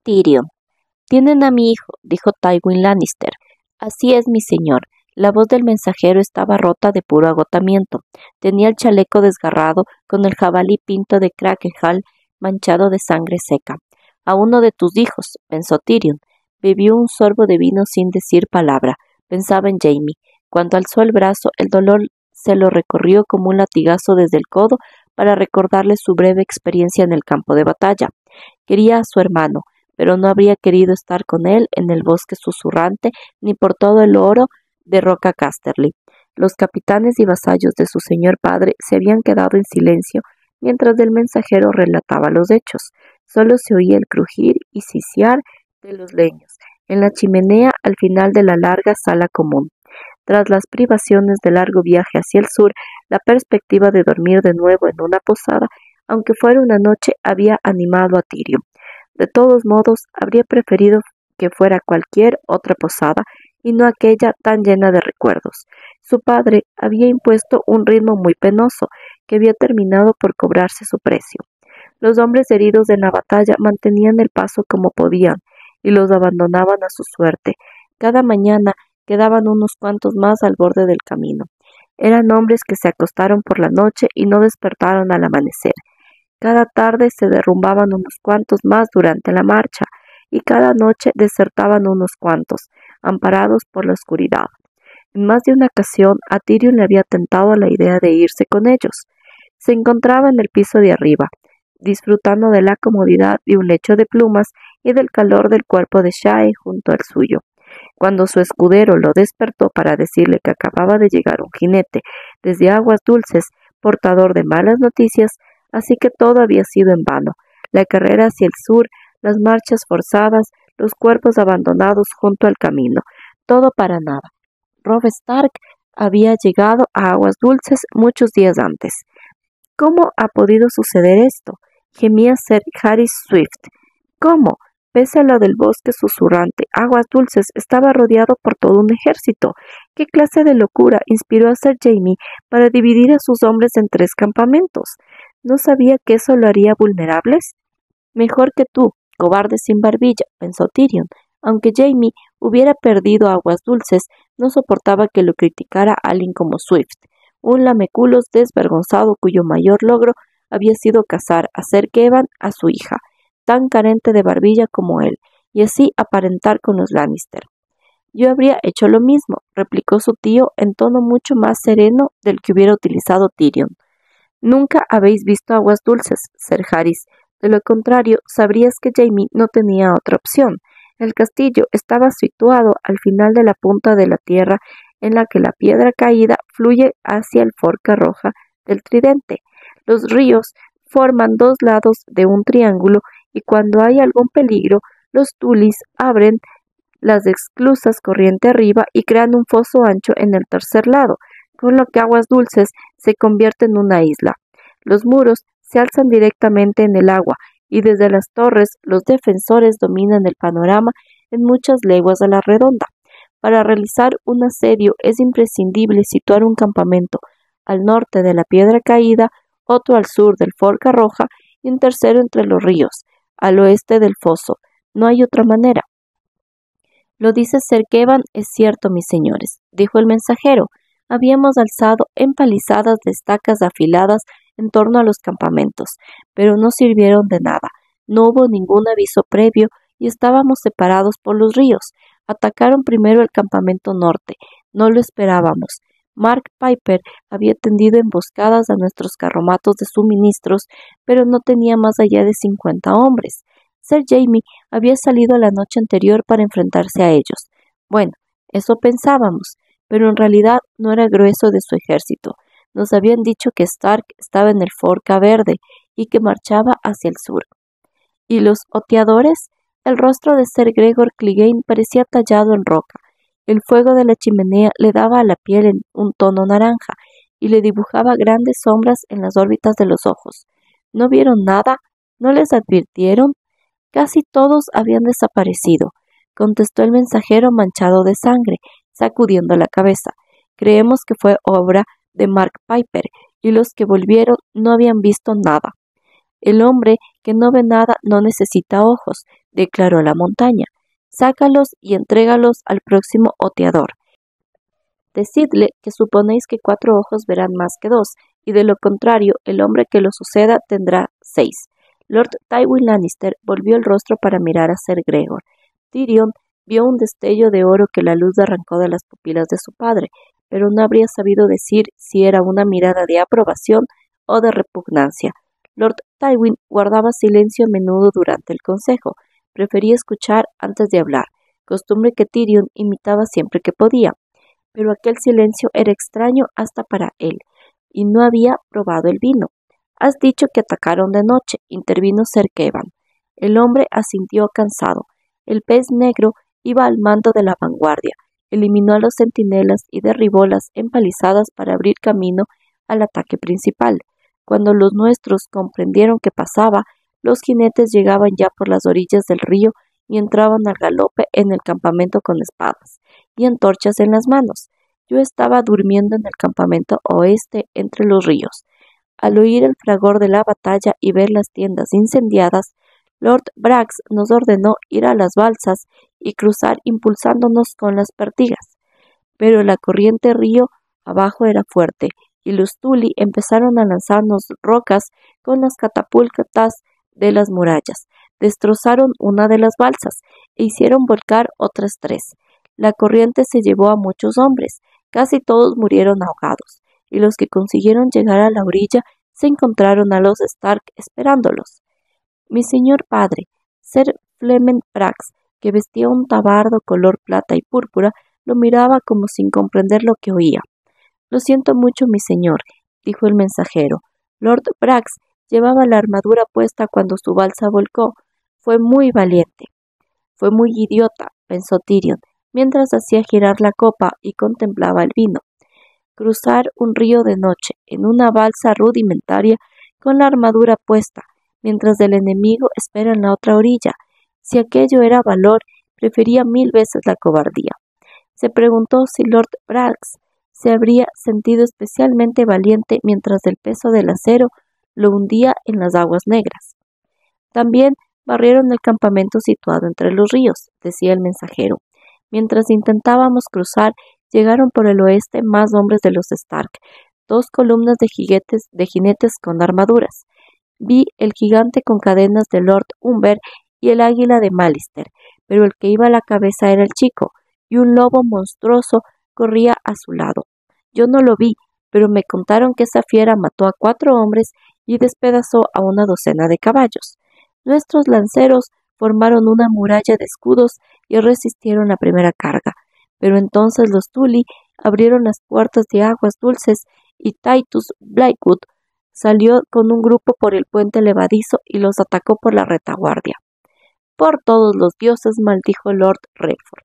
Tyrion. Tienen a mi hijo, dijo Tywin Lannister. Así es, mi señor. La voz del mensajero estaba rota de puro agotamiento. Tenía el chaleco desgarrado, con el jabalí pinto de Cracknehall manchado de sangre seca. A uno de tus hijos, pensó Tyrion. Bebió un sorbo de vino sin decir palabra. Pensaba en Jaime. Cuando alzó el brazo, el dolor se lo recorrió como un latigazo desde el codo para recordarle su breve experiencia en el campo de batalla. Quería a su hermano, pero no habría querido estar con él en el bosque susurrante ni por todo el oro de Roca Casterly. Los capitanes y vasallos de su señor padre se habían quedado en silencio mientras el mensajero relataba los hechos. Solo se oía el crujir y sisiar de los leños en la chimenea al final de la larga sala común. Tras las privaciones del largo viaje hacia el sur, la perspectiva de dormir de nuevo en una posada, aunque fuera una noche, había animado a Tyrion. De todos modos, habría preferido que fuera cualquier otra posada y no aquella tan llena de recuerdos. Su padre había impuesto un ritmo muy penoso, que había terminado por cobrarse su precio. Los hombres heridos en la batalla mantenían el paso como podían, y los abandonaban a su suerte. Cada mañana quedaban unos cuantos más al borde del camino. Eran hombres que se acostaron por la noche y no despertaron al amanecer. Cada tarde se derrumbaban unos cuantos más durante la marcha, y cada noche desertaban unos cuantos, amparados por la oscuridad. En más de una ocasión a Tyrion le había tentado la idea de irse con ellos. Se encontraba en el piso de arriba, disfrutando de la comodidad de un lecho de plumas y del calor del cuerpo de Shae junto al suyo. Cuando su escudero lo despertó para decirle que acababa de llegar un jinete desde Aguas Dulces, portador de malas noticias, así que todo había sido en vano. La carrera hacia el sur, las marchas forzadas, los cuerpos abandonados junto al camino, todo para nada. Robb Stark había llegado a Aguas Dulces muchos días antes. ¿Cómo ha podido suceder esto?, gemía Ser Harys Swift. ¿Cómo? Pese a lo del bosque susurrante, Aguas Dulces estaba rodeado por todo un ejército. ¿Qué clase de locura inspiró a Ser Jaime para dividir a sus hombres en 3 campamentos? ¿No sabía que eso lo haría vulnerables? Mejor que tú, cobarde sin barbilla, pensó Tyrion. Aunque Jaime hubiera perdido Aguas Dulces, no soportaba que lo criticara alguien como Swift, un lameculos desvergonzado cuyo mayor logro había sido casar a Ser Kevan a su hija, tan carente de barbilla como él, y así aparentar con los Lannister. Yo habría hecho lo mismo, replicó su tío en tono mucho más sereno del que hubiera utilizado Tyrion. Nunca habéis visto Aguas Dulces, Ser Harys. De lo contrario, sabrías que Jaime no tenía otra opción. El castillo estaba situado al final de la punta de la tierra en la que la piedra caída fluye hacia el Forca Roja del Tridente. Los ríos forman 2 lados de un triángulo y cuando hay algún peligro, los Tulis abren las esclusas corriente arriba y crean un foso ancho en el tercer lado, con lo que Aguas Dulces se convierte en una isla. Los muros se alzan directamente en el agua y desde las torres los defensores dominan el panorama en muchas leguas a la redonda. Para realizar un asedio es imprescindible situar un campamento al norte de la Piedra Caída, otro al sur del Forca Roja y un tercero entre los ríos, al oeste del foso. No hay otra manera. Lo dice Ser Kevan, es cierto, mis señores, dijo el mensajero. Habíamos alzado empalizadas de estacas afiladas en torno a los campamentos, pero no sirvieron de nada. No hubo ningún aviso previo y estábamos separados por los ríos. Atacaron primero el campamento norte. No lo esperábamos. Mark Piper había tendido emboscadas a nuestros carromatos de suministros, pero no tenía más allá de 50 hombres. Ser Jaime había salido la noche anterior para enfrentarse a ellos. Bueno, eso pensábamos, pero en realidad no era grueso de su ejército. Nos habían dicho que Stark estaba en el Forca Verde y que marchaba hacia el sur. ¿Y los oteadores? El rostro de Ser Gregor Clegane parecía tallado en roca. El fuego de la chimenea le daba a la piel en un tono naranja y le dibujaba grandes sombras en las órbitas de los ojos. ¿No vieron nada? ¿No les advirtieron? Casi todos habían desaparecido, contestó el mensajero manchado de sangre, sacudiendo la cabeza. Creemos que fue obra de Mark Piper, y los que volvieron no habían visto nada. El hombre que no ve nada no necesita ojos, declaró la montaña. Sácalos y entrégalos al próximo oteador. Decidle que suponéis que 4 ojos verán más que 2, y de lo contrario, el hombre que lo suceda tendrá 6. Lord Tywin Lannister volvió el rostro para mirar a Ser Gregor. Tyrion vio un destello de oro que la luz arrancó de las pupilas de su padre, pero no habría sabido decir si era una mirada de aprobación o de repugnancia. Lord Tywin guardaba silencio a menudo durante el consejo. Prefería escuchar antes de hablar, costumbre que Tyrion imitaba siempre que podía. Pero aquel silencio era extraño hasta para él, y no había probado el vino. Has dicho que atacaron de noche, intervino Ser Kevan. El hombre asintió cansado. El pez negro iba al mando de la vanguardia, eliminó a los centinelas y derribó las empalizadas para abrir camino al ataque principal. Cuando los nuestros comprendieron qué pasaba, los jinetes llegaban ya por las orillas del río y entraban al galope en el campamento con espadas y antorchas en las manos. Yo estaba durmiendo en el campamento oeste entre los ríos. Al oír el fragor de la batalla y ver las tiendas incendiadas, Lord Brax nos ordenó ir a las balsas y cruzar impulsándonos con las pertigas. Pero la corriente río abajo era fuerte, y los Tully empezaron a lanzarnos rocas con las catapultas de las murallas. Destrozaron una de las balsas e hicieron volcar otras 3. La corriente se llevó a muchos hombres, casi todos murieron ahogados, y los que consiguieron llegar a la orilla se encontraron a los Stark esperándolos. Mi señor padre, Ser Fleming Brax, que vestía un tabardo color plata y púrpura, lo miraba como sin comprender lo que oía. Lo siento mucho, mi señor, dijo el mensajero. Lord Brax llevaba la armadura puesta cuando su balsa volcó. Fue muy valiente. Fue muy idiota, pensó Tyrion, mientras hacía girar la copa y contemplaba el vino. Cruzar un río de noche en una balsa rudimentaria con la armadura puesta, mientras el enemigo espera en la otra orilla. Si aquello era valor, prefería 1000 veces la cobardía. Se preguntó si Lord Brax se habría sentido especialmente valiente mientras el peso del acero lo hundía en las aguas negras. También barrieron el campamento situado entre los ríos, decía el mensajero. Mientras intentábamos cruzar, llegaron por el oeste más hombres de los Stark, 2 columnas de jinetes con armaduras. Vi el gigante con cadenas de Lord Umber y el águila de Malister, pero el que iba a la cabeza era el chico, y un lobo monstruoso corría a su lado. Yo no lo vi, pero me contaron que esa fiera mató a 4 hombres y despedazó a una docena de caballos. Nuestros lanceros formaron una muralla de escudos y resistieron la primera carga, pero entonces los Tully abrieron las puertas de aguas dulces y Titus Blackwood salió con un grupo por el puente levadizo y los atacó por la retaguardia. Por todos los dioses, maldijo Lord Redford.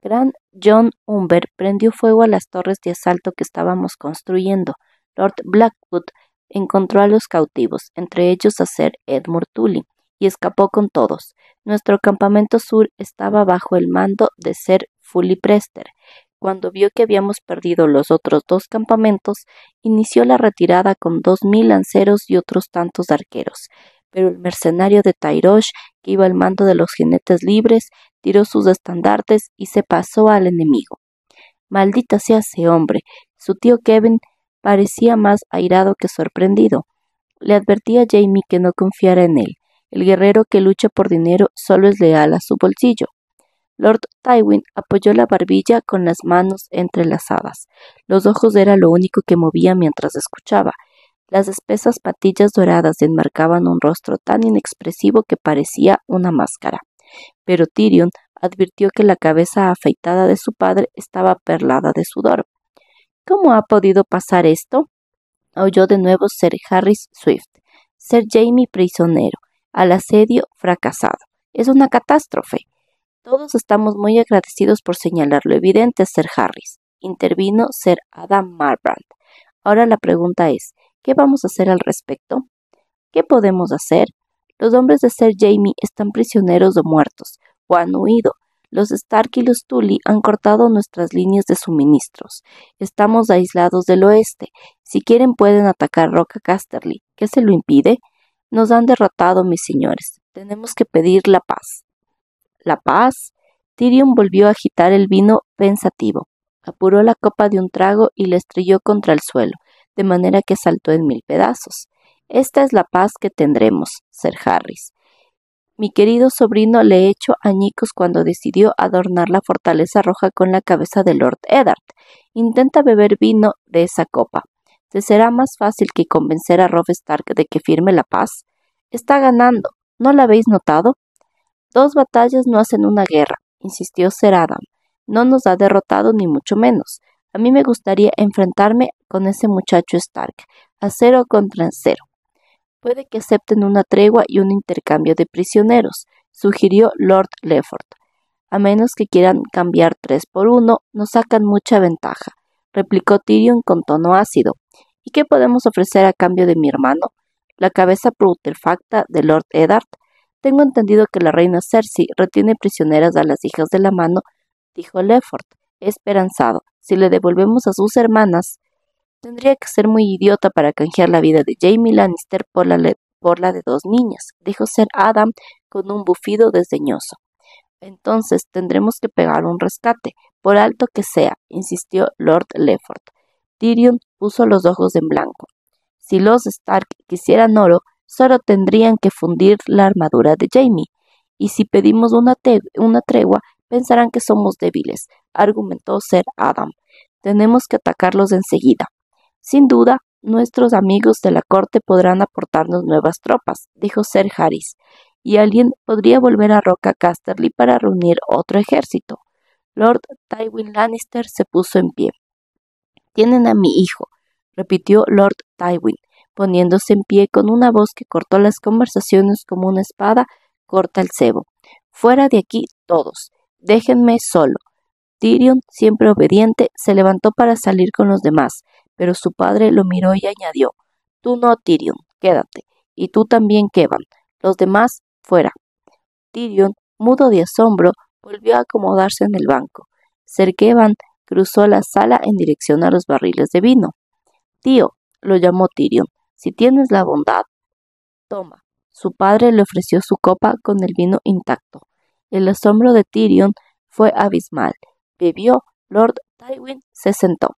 Gran John Umber prendió fuego a las torres de asalto que estábamos construyendo. Lord Blackwood encontró a los cautivos, entre ellos a Ser Edmund Tully, y escapó con todos. Nuestro campamento sur estaba bajo el mando de Ser Fully Prester. Cuando vio que habíamos perdido los otros 2 campamentos, inició la retirada con 2000 lanceros y otros tantos arqueros. Pero el mercenario de Tyrosh, que iba al mando de los jinetes libres, tiró sus estandartes y se pasó al enemigo. Maldita sea ese hombre. Su tío Kevin parecía más airado que sorprendido. Le advertí a Jaime que no confiara en él. El guerrero que lucha por dinero solo es leal a su bolsillo. Lord Tywin apoyó la barbilla con las manos entrelazadas. Los ojos era lo único que movía mientras escuchaba. Las espesas patillas doradas enmarcaban un rostro tan inexpresivo que parecía una máscara. Pero Tyrion advirtió que la cabeza afeitada de su padre estaba perlada de sudor. ¿Cómo ha podido pasar esto?, aulló de nuevo Sir Harris Swift. Ser Jaime prisionero, al asedio fracasado. Es una catástrofe. Todos estamos muy agradecidos por señalar lo evidente, Sir Harris, intervino Sir Adam Marbrand. Ahora la pregunta es, ¿qué vamos a hacer al respecto? ¿Qué podemos hacer? Los hombres de Ser Jaime están prisioneros o muertos, o han huido. Los Stark y los Tully han cortado nuestras líneas de suministros. Estamos aislados del oeste. Si quieren pueden atacar Roca Casterly. ¿Qué se lo impide? Nos han derrotado, mis señores. Tenemos que pedir la paz. ¿La paz? Tyrion volvió a agitar el vino pensativo. Apuró la copa de un trago y la estrelló contra el suelo, de manera que saltó en 1000 pedazos. Esta es la paz que tendremos, Sir Harris. Mi querido sobrino le echó añicos cuando decidió adornar la fortaleza roja con la cabeza de Lord Eddard. Intenta beber vino de esa copa. ¿Te será más fácil que convencer a Robb Stark de que firme la paz? Está ganando. ¿No la habéis notado? 2 batallas no hacen una guerra, insistió Ser Adam. No nos ha derrotado ni mucho menos. A mí me gustaría enfrentarme con ese muchacho Stark, a 0 contra 0. Puede que acepten una tregua y un intercambio de prisioneros, sugirió Lord Lefford. A menos que quieran cambiar 3 por 1, nos sacan mucha ventaja, replicó Tyrion con tono ácido. ¿Y qué podemos ofrecer a cambio de mi hermano? ¿La cabeza putrefacta de Lord Eddard? Tengo entendido que la reina Cersei retiene prisioneras a las hijas de la mano, dijo Lefford, esperanzado. Si le devolvemos a sus hermanas, tendría que ser muy idiota para canjear la vida de Jaime Lannister por la de 2 niñas, dijo Ser Adam con un bufido desdeñoso. Entonces tendremos que pegar un rescate, por alto que sea, insistió Lord Lefford. Tyrion puso los ojos en blanco. Si los Stark quisieran oro, solo tendrían que fundir la armadura de Jaime, y si pedimos una tregua, pensarán que somos débiles, argumentó Ser Adam. Tenemos que atacarlos enseguida. Sin duda, nuestros amigos de la corte podrán aportarnos nuevas tropas, dijo Ser Harris, y alguien podría volver a Roca Casterly para reunir otro ejército. Lord Tywin Lannister se puso en pie. Tienen a mi hijo, repitió Lord Tywin, poniéndose en pie con una voz que cortó las conversaciones como una espada corta el cebo. Fuera de aquí todos. Déjenme solo. Tyrion, siempre obediente, se levantó para salir con los demás, pero su padre lo miró y añadió: Tú no, Tyrion, quédate. Y tú también, Kevan. Los demás, fuera. Tyrion, mudo de asombro, volvió a acomodarse en el banco. Ser Kevan cruzó la sala en dirección a los barriles de vino. Tío, lo llamó Tyrion, si tienes la bondad. Toma. Su padre le ofreció su copa con el vino intacto. El asombro de Tyrion fue abismal. Bebió. Lord Tywin se sentó.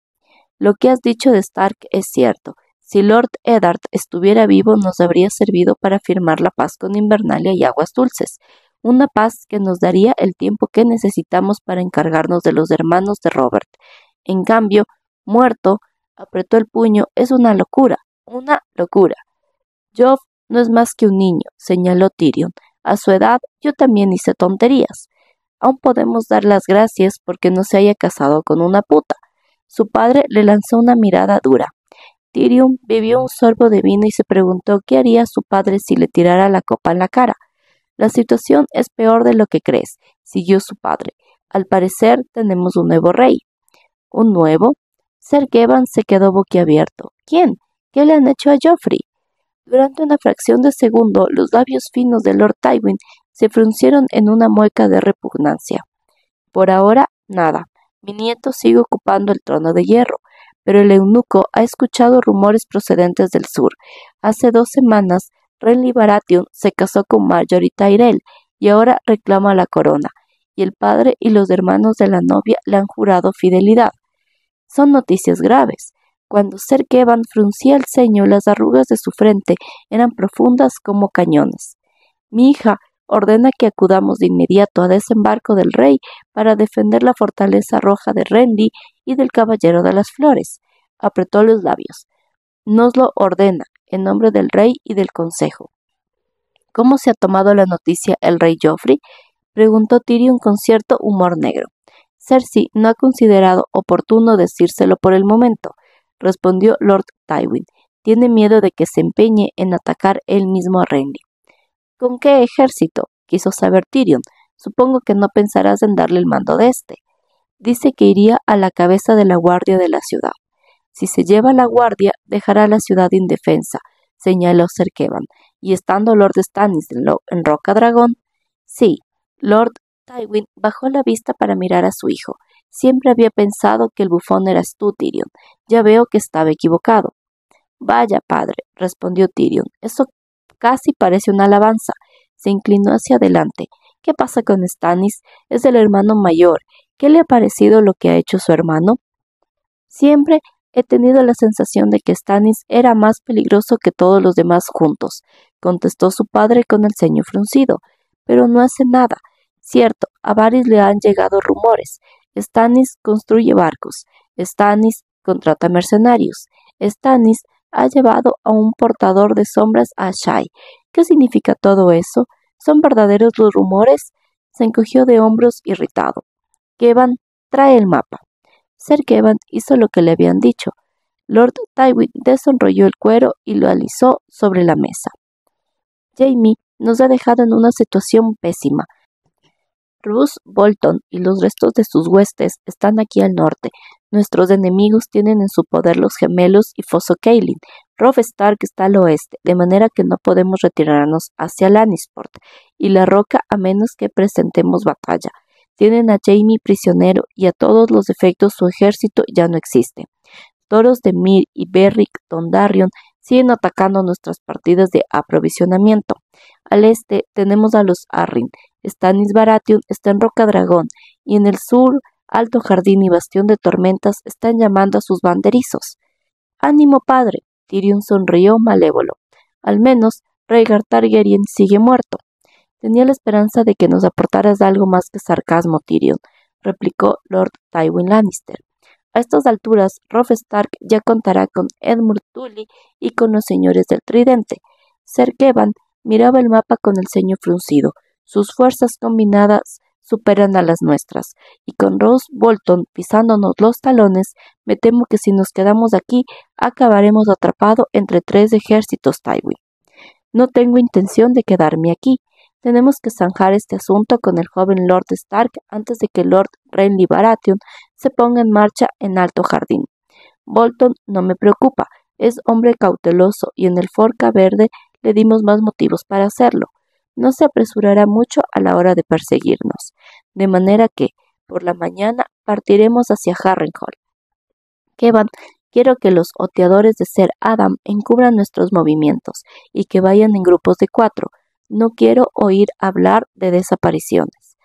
Lo que has dicho de Stark es cierto. Si Lord Eddard estuviera vivo, nos habría servido para firmar la paz con Invernalia y Aguas Dulces. Una paz que nos daría el tiempo que necesitamos para encargarnos de los hermanos de Robert. En cambio, muerto, apretó el puño, es una locura. Una locura. Joff no es más que un niño, señaló Tyrion. A su edad, yo también hice tonterías. Aún podemos dar las gracias porque no se haya casado con una puta. Su padre le lanzó una mirada dura. Tyrion bebió un sorbo de vino y se preguntó qué haría su padre si le tirara la copa en la cara. La situación es peor de lo que crees, siguió su padre. Al parecer tenemos un nuevo rey. ¿Un nuevo? Ser Kevan se quedó boquiabierto. ¿Quién? ¿Qué le han hecho a Joffrey? Durante una fracción de segundo, los labios finos de Lord Tywin se fruncieron en una mueca de repugnancia. Por ahora, nada. Mi nieto sigue ocupando el trono de hierro, pero el eunuco ha escuchado rumores procedentes del sur. Hace 2 semanas, Renly Baratheon se casó con Marjorie Tyrell y ahora reclama la corona, y el padre y los hermanos de la novia le han jurado fidelidad. Son noticias graves. Cuando Ser Kevan fruncía el ceño, las arrugas de su frente eran profundas como cañones. Mi hija ordena que acudamos de inmediato a desembarco del rey para defender la fortaleza roja de Renly y del Caballero de las Flores. Apretó los labios. Nos lo ordena, en nombre del rey y del consejo. ¿Cómo se ha tomado la noticia el rey Joffrey? Preguntó Tyrion con cierto humor negro. Cersei no ha considerado oportuno decírselo por el momento, respondió Lord Tywin. Tiene miedo de que se empeñe en atacar él mismo a Renly. ¿Con qué ejército? Quiso saber Tyrion. Supongo que no pensarás en darle el mando de este. Dice que iría a la cabeza de la guardia de la ciudad. Si se lleva la guardia, dejará la ciudad indefensa, señaló Ser Kevan. Y estando Lord Stanislaw en Roca Dragón. Sí, Lord Tywin bajó la vista para mirar a su hijo. Siempre había pensado que el bufón eras tú, Tyrion. Ya veo que estaba equivocado. Vaya, padre, respondió Tyrion. Eso casi parece una alabanza. Se inclinó hacia adelante. ¿Qué pasa con Stannis? Es el hermano mayor. ¿Qué le ha parecido lo que ha hecho su hermano? Siempre he tenido la sensación de que Stannis era más peligroso que todos los demás juntos, contestó su padre con el ceño fruncido. Pero no hace nada. Cierto, a Varys le han llegado rumores. Stannis construye barcos. Stannis contrata mercenarios. Stannis ha llevado a un portador de sombras a Shay. ¿Qué significa todo eso? ¿Son verdaderos los rumores? Se encogió de hombros irritado. Kevan, trae el mapa. Ser Kevan hizo lo que le habían dicho. Lord Tywin desenrolló el cuero y lo alisó sobre la mesa. Jaime nos ha dejado en una situación pésima. Roose Bolton y los restos de sus huestes están aquí al norte. Nuestros enemigos tienen en su poder los gemelos y Foso Cailin. Robb Stark está al oeste, de manera que no podemos retirarnos hacia Lannisport y la Roca a menos que presentemos batalla. Tienen a Jaime prisionero y a todos los efectos su ejército ya no existe. Toros de Myr y Beric Dondarrion siguen atacando nuestras partidas de aprovisionamiento. Al este tenemos a los Arryn. Stannis Baratheon está en Roca Dragón y en el sur Alto Jardín y Bastión de Tormentas están llamando a sus banderizos. ¡Ánimo, padre! Tyrion sonrió malévolo. Al menos Rhaegar Targaryen sigue muerto. Tenía la esperanza de que nos aportaras algo más que sarcasmo, Tyrion, replicó Lord Tywin Lannister. A estas alturas, Robb Stark ya contará con Edmund Tully y con los señores del Tridente. Ser Kevan miraba el mapa con el ceño fruncido. Sus fuerzas combinadas superan a las nuestras, y con Roose Bolton pisándonos los talones, me temo que si nos quedamos aquí, acabaremos atrapados entre 3 ejércitos, Tywin. No tengo intención de quedarme aquí. Tenemos que zanjar este asunto con el joven Lord Stark antes de que Lord Renly Baratheon se ponga en marcha en Alto Jardín. Bolton no me preocupa, es hombre cauteloso y en el Forca Verde le dimos más motivos para hacerlo. No se apresurará mucho a la hora de perseguirnos, de manera que, por la mañana, partiremos hacia Harrenhal. Kevan, quiero que los oteadores de Ser Adam encubran nuestros movimientos y que vayan en grupos de 4. No quiero oír hablar de desapariciones.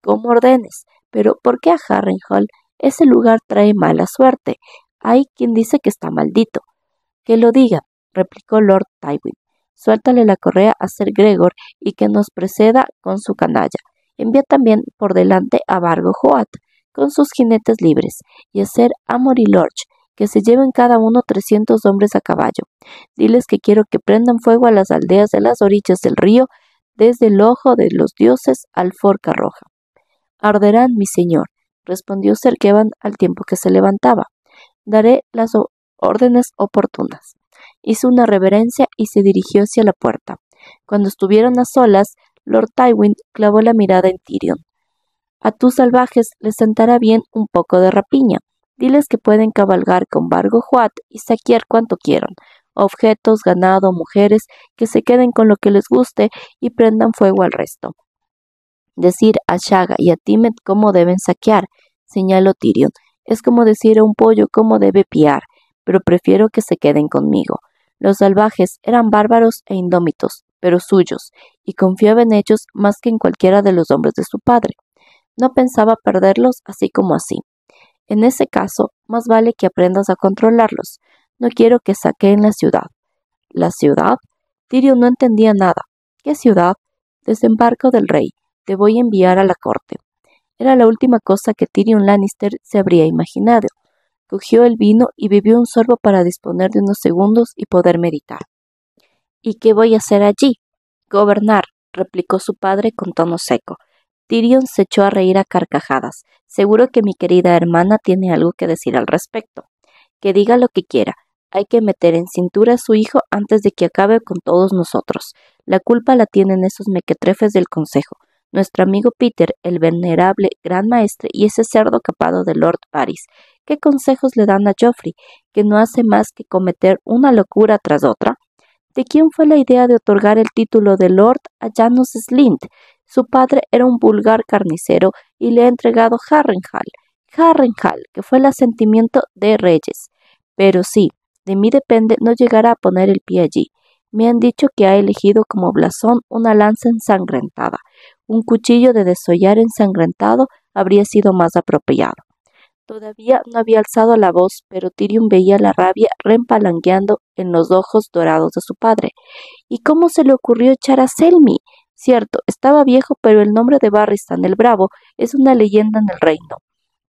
Como ordenes, pero ¿por qué a Harrenhal? Ese lugar trae mala suerte. Hay quien dice que está maldito. Que lo diga, replicó Lord Tywin. Suéltale la correa a Ser Gregor y que nos preceda con su canalla. Envía también por delante a Vargo Hoat con sus jinetes libres y a Ser Amory Lorch, que se lleven cada uno 300 hombres a caballo. Diles que quiero que prendan fuego a las aldeas de las orillas del río, desde el ojo de los dioses al Forca Roja. Arderán, mi señor, respondió Ser Kevan al tiempo que se levantaba. Daré las órdenes oportunas. Hizo una reverencia y se dirigió hacia la puerta. Cuando estuvieron a solas, Lord Tywin clavó la mirada en Tyrion. A tus salvajes les sentará bien un poco de rapiña. Diles que pueden cabalgar con Vargo Hoat y saquear cuanto quieran. Objetos, ganado, mujeres, que se queden con lo que les guste y prendan fuego al resto. Decir a Shaga y a Timet cómo deben saquear, señaló Tyrion. Es como decir a un pollo cómo debe piar, pero prefiero que se queden conmigo. Los salvajes eran bárbaros e indómitos, pero suyos, y confiaba en ellos más que en cualquiera de los hombres de su padre. No pensaba perderlos así como así. En ese caso, más vale que aprendas a controlarlos. No quiero que saqueen la ciudad. ¿La ciudad? Tyrion no entendía nada. ¿Qué ciudad? Desembarco del rey. Te voy a enviar a la corte. Era la última cosa que Tyrion Lannister se habría imaginado. Cogió el vino y bebió un sorbo para disponer de unos segundos y poder meditar. ¿Y qué voy a hacer allí? Gobernar, replicó su padre con tono seco. Tyrion se echó a reír a carcajadas. Seguro que mi querida hermana tiene algo que decir al respecto. Que diga lo que quiera. Hay que meter en cintura a su hijo antes de que acabe con todos nosotros. La culpa la tienen esos mequetrefes del consejo. Nuestro amigo Peter, el venerable gran maestre y ese cerdo capado de Lord Varys. ¿Qué consejos le dan a Joffrey, que no hace más que cometer una locura tras otra? ¿De quién fue la idea de otorgar el título de Lord a Janos Slynt? Su padre era un vulgar carnicero y le ha entregado Harrenhal, que fue el asentimiento de reyes. Pero sí, de mí depende no llegar a poner el pie allí. Me han dicho que ha elegido como blasón una lanza ensangrentada. Un cuchillo de desollar ensangrentado habría sido más apropiado. Todavía no había alzado la voz, pero Tyrion veía la rabia rempalanqueando en los ojos dorados de su padre. ¿Y cómo se le ocurrió echar a Selmy? Cierto, estaba viejo, pero el nombre de Barristan el Bravo es una leyenda en el reino.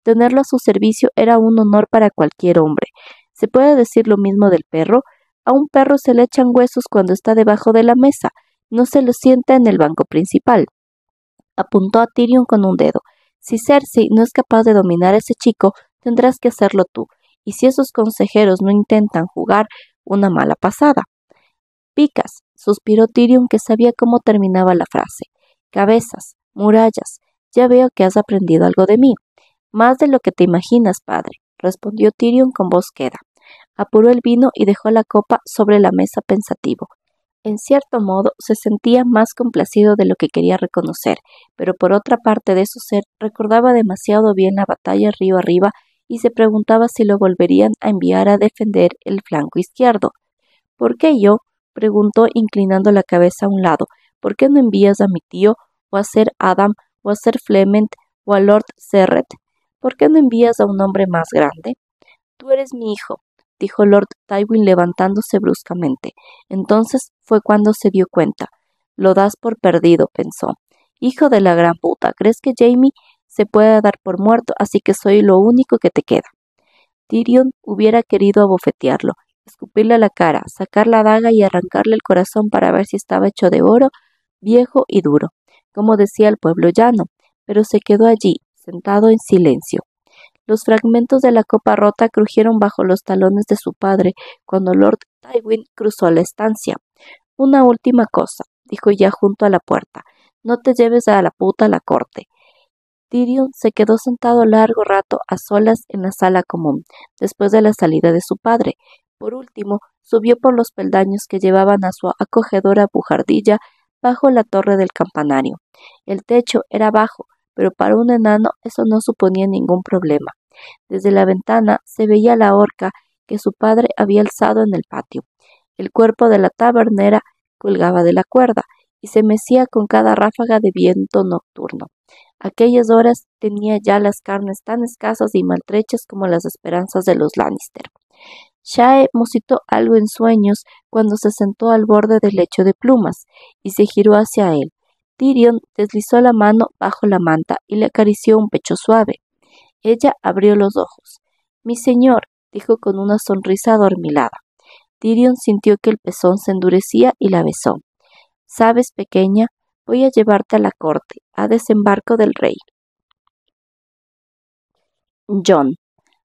Tenerlo a su servicio era un honor para cualquier hombre. ¿Se puede decir lo mismo del perro? A un perro se le echan huesos cuando está debajo de la mesa, no se lo sienta en el banco principal. Apuntó a Tyrion con un dedo. Si Cersei no es capaz de dominar a ese chico, tendrás que hacerlo tú. Y si esos consejeros no intentan jugar una mala pasada. Picas, suspiró Tyrion, que sabía cómo terminaba la frase. Cabezas, murallas, ya veo que has aprendido algo de mí. Más de lo que te imaginas, padre, respondió Tyrion con voz queda. Apuró el vino y dejó la copa sobre la mesa pensativo. En cierto modo se sentía más complacido de lo que quería reconocer, pero por otra parte de su ser recordaba demasiado bien la batalla río arriba y se preguntaba si lo volverían a enviar a defender el flanco izquierdo. ¿Por qué yo? Preguntó inclinando la cabeza a un lado. ¿Por qué no envías a mi tío, o a Sir Adam, o a Sir Clement, o a Lord Serret? ¿Por qué no envías a un hombre más grande? Tú eres mi hijo, dijo Lord Tywin levantándose bruscamente. Entonces fue cuando se dio cuenta. Lo das por perdido, pensó. Hijo de la gran puta, ¿crees que Jaime se puede dar por muerto, así que soy lo único que te queda? Tyrion hubiera querido abofetearlo, escupirle a la cara, sacar la daga y arrancarle el corazón para ver si estaba hecho de oro, viejo y duro, como decía el pueblo llano, pero se quedó allí, sentado en silencio. Los fragmentos de la copa rota crujieron bajo los talones de su padre cuando Lord Tywin cruzó la estancia. Una última cosa, dijo ya junto a la puerta. No te lleves a la puta a la corte. Tyrion se quedó sentado largo rato a solas en la sala común, después de la salida de su padre. Por último, subió por los peldaños que llevaban a su acogedora bujardilla bajo la torre del campanario. El techo era bajo, pero para un enano eso no suponía ningún problema. Desde la ventana se veía la horca que su padre había alzado en el patio. El cuerpo de la tabernera colgaba de la cuerda y se mecía con cada ráfaga de viento nocturno. Aquellas horas tenía ya las carnes tan escasas y maltrechas como las esperanzas de los Lannister. Shae musitó algo en sueños cuando se sentó al borde del lecho de plumas y se giró hacia él. Tyrion deslizó la mano bajo la manta y le acarició un pecho suave. Ella abrió los ojos. Mi señor, dijo con una sonrisa adormilada. Tyrion sintió que el pezón se endurecía y la besó. Sabes, pequeña, voy a llevarte a la corte, a desembarco del rey. Jon.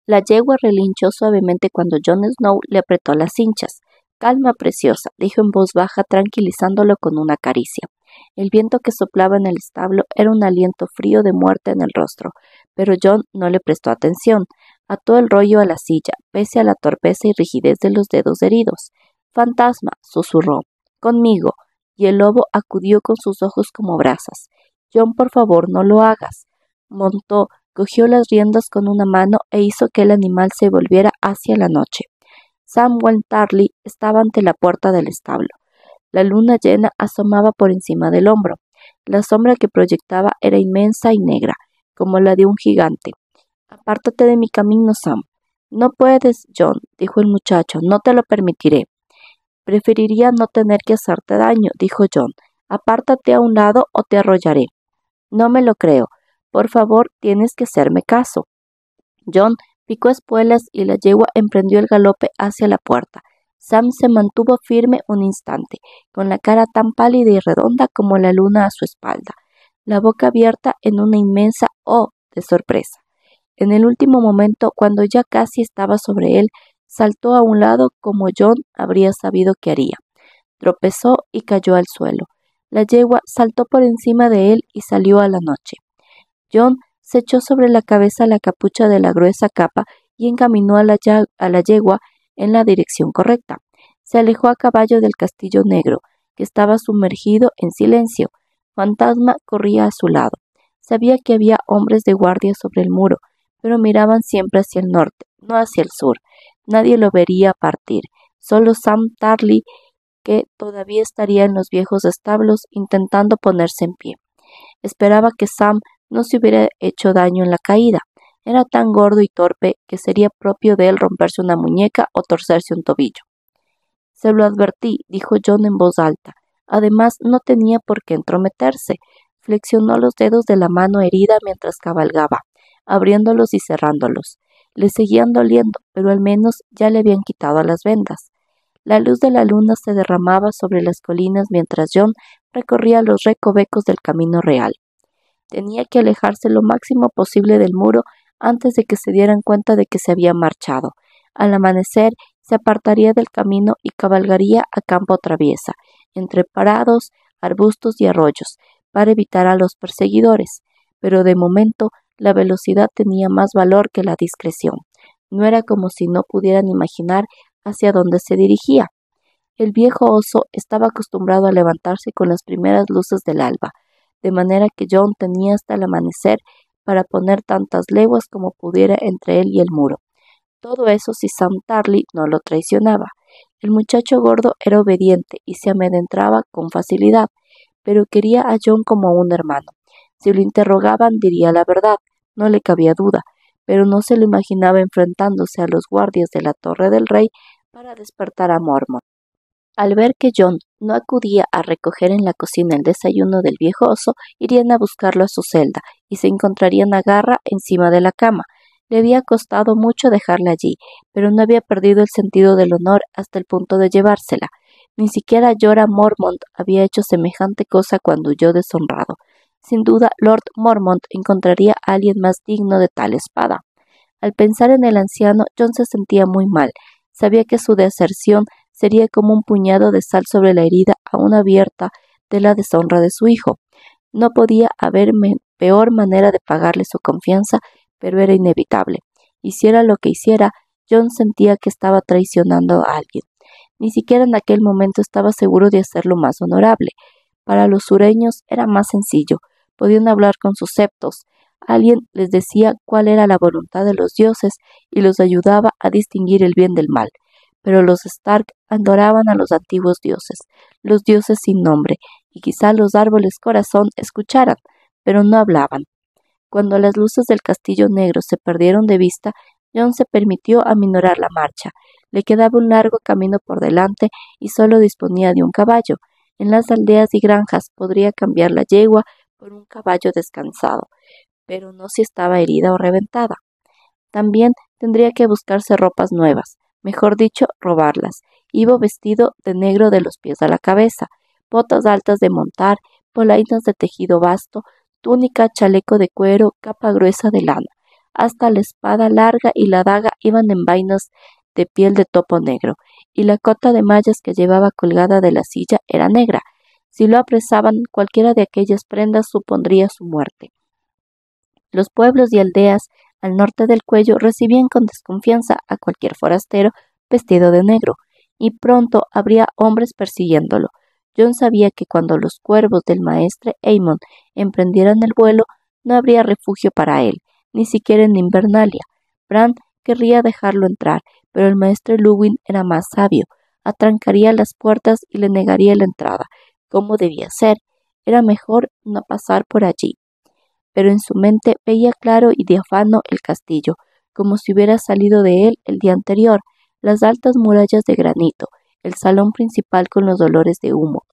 La yegua relinchó suavemente cuando Jon Snow le apretó las cinchas. Calma, preciosa, dijo en voz baja, tranquilizándolo con una caricia. El viento que soplaba en el establo era un aliento frío de muerte en el rostro, pero Jon no le prestó atención. Ató el rollo a la silla, pese a la torpeza y rigidez de los dedos heridos. Fantasma, susurró. Conmigo. Y el lobo acudió con sus ojos como brasas. Jon, por favor, no lo hagas. Montó, cogió las riendas con una mano e hizo que el animal se volviera hacia la noche. Samwell Tarly estaba ante la puerta del establo. La luna llena asomaba por encima del hombro. La sombra que proyectaba era inmensa y negra, como la de un gigante. Apártate de mi camino, Sam. No puedes, Jon, dijo el muchacho, no te lo permitiré. Preferiría no tener que hacerte daño, dijo Jon. Apártate a un lado o te arrollaré. No me lo creo. Por favor, tienes que hacerme caso. Jon picó espuelas y la yegua emprendió el galope hacia la puerta. Sam se mantuvo firme un instante, con la cara tan pálida y redonda como la luna a su espalda, la boca abierta en una inmensa "oh" de sorpresa. En el último momento, cuando ya casi estaba sobre él, saltó a un lado como Jon habría sabido que haría. Tropezó y cayó al suelo. La yegua saltó por encima de él y salió a la noche. Jon se echó sobre la cabeza la capucha de la gruesa capa y encaminó a la yegua en la dirección correcta. Se alejó a caballo del castillo negro, que estaba sumergido en silencio. Fantasma corría a su lado. Sabía que había hombres de guardia sobre el muro, pero miraban siempre hacia el norte, no hacia el sur. Nadie lo vería partir. Solo Sam Tarly que todavía estaría en los viejos establos intentando ponerse en pie. Esperaba que Sam no se hubiera hecho daño en la caída. Era tan gordo y torpe que sería propio de él romperse una muñeca o torcerse un tobillo. Se lo advertí, dijo John en voz alta. Además, no tenía por qué entrometerse. Flexionó los dedos de la mano herida mientras cabalgaba, abriéndolos y cerrándolos. Le seguían doliendo, pero al menos ya le habían quitado las vendas. La luz de la luna se derramaba sobre las colinas mientras John recorría los recovecos del camino real. Tenía que alejarse lo máximo posible del muro antes de que se dieran cuenta de que se había marchado. Al amanecer se apartaría del camino y cabalgaría a campo traviesa, entre prados, arbustos y arroyos, para evitar a los perseguidores. Pero de momento la velocidad tenía más valor que la discreción. No era como si no pudieran imaginar hacia dónde se dirigía. El viejo oso estaba acostumbrado a levantarse con las primeras luces del alba, de manera que John tenía hasta el amanecer para poner tantas leguas como pudiera entre él y el muro. Todo eso si Sam Tarly no lo traicionaba. El muchacho gordo era obediente y se amedrentaba con facilidad, pero quería a John como un hermano. Si lo interrogaban diría la verdad, no le cabía duda, pero no se lo imaginaba enfrentándose a los guardias de la Torre del Rey para despertar a Mormont. Al ver que John no acudía a recoger en la cocina el desayuno del viejo oso, irían a buscarlo a su celda y se encontrarían a Garra encima de la cama. Le había costado mucho dejarla allí, pero no había perdido el sentido del honor hasta el punto de llevársela. Ni siquiera Jorah Mormont había hecho semejante cosa cuando huyó deshonrado. Sin duda, Lord Mormont encontraría a alguien más digno de tal espada. Al pensar en el anciano, John se sentía muy mal. Sabía que su deserción sería como un puñado de sal sobre la herida aún abierta de la deshonra de su hijo. No podía haber peor manera de pagarle su confianza, pero era inevitable. Hiciera lo que hiciera, John sentía que estaba traicionando a alguien. Ni siquiera en aquel momento estaba seguro de hacerlo más honorable. Para los sureños era más sencillo. Podían hablar con sus septos. Alguien les decía cuál era la voluntad de los dioses y los ayudaba a distinguir el bien del mal. Pero los Stark adoraban a los antiguos dioses, los dioses sin nombre, y quizá los árboles corazón escucharan, pero no hablaban. Cuando las luces del castillo negro se perdieron de vista, John se permitió aminorar la marcha. Le quedaba un largo camino por delante y solo disponía de un caballo. En las aldeas y granjas podría cambiar la yegua por un caballo descansado, pero no si estaba herida o reventada. También tendría que buscarse ropas nuevas, mejor dicho, robarlas. Iba vestido de negro de los pies a la cabeza, botas altas de montar, polainas de tejido vasto, túnica, chaleco de cuero, capa gruesa de lana. Hasta la espada larga y la daga iban en vainas de piel de topo negro, y la cota de mallas que llevaba colgada de la silla era negra. Si lo apresaban, cualquiera de aquellas prendas supondría su muerte. Los pueblos y aldeas al norte del cuello recibían con desconfianza a cualquier forastero vestido de negro, y pronto habría hombres persiguiéndolo. John sabía que cuando los cuervos del maestre Aemon emprendieran el vuelo, no habría refugio para él, ni siquiera en Invernalia. Bran querría dejarlo entrar, pero el maestre Luwin era más sabio. Atrancaría las puertas y le negaría la entrada. ¿Cómo debía ser? Era mejor no pasar por allí. Pero en su mente veía claro y diáfano el castillo, como si hubiera salido de él el día anterior, las altas murallas de granito, el salón principal con los olores de humo,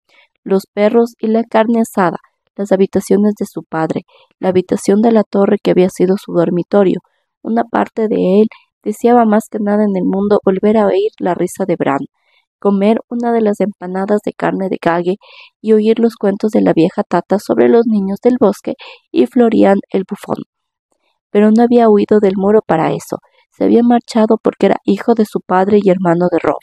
los perros y la carne asada, las habitaciones de su padre, la habitación de la torre que había sido su dormitorio. Una parte de él deseaba más que nada en el mundo volver a oír la risa de Bran, comer una de las empanadas de carne de Gage y oír los cuentos de la vieja Tata sobre los niños del bosque y Florian el bufón. Pero no había huido del muro para eso. Se había marchado porque era hijo de su padre y hermano de Robb.